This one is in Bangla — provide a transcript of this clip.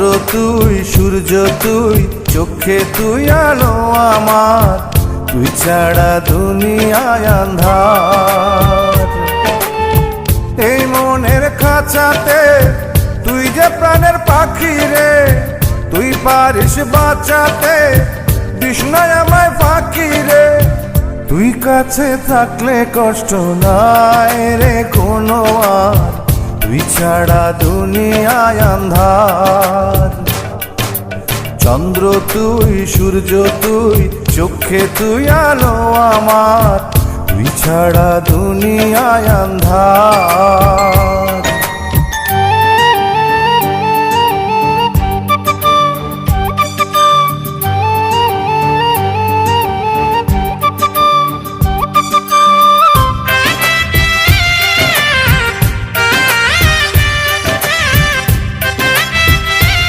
চন্দ্র তুই, সূর্য তুই, চোখে তুই আলো আমার, তুই ছাড়া দুনিয়ায় আন্ধার। এই মনের খাঁচাতে তুই যে প্রাণের পাখি রে, তুই পারিস বাঁচাতে বিষ্ণায় আমায় ফাঁকি রে। তুই কাছে থাকলে কষ্ট নাই রে কোনো আর, তুই ছাড়া দুনিয়ায় আন্ধার। চন্দ্র তুই, সূর্য তুই, চোখে তুই আলো আমার, তুই ছাড়া দুনিয়ায় আন্ধার।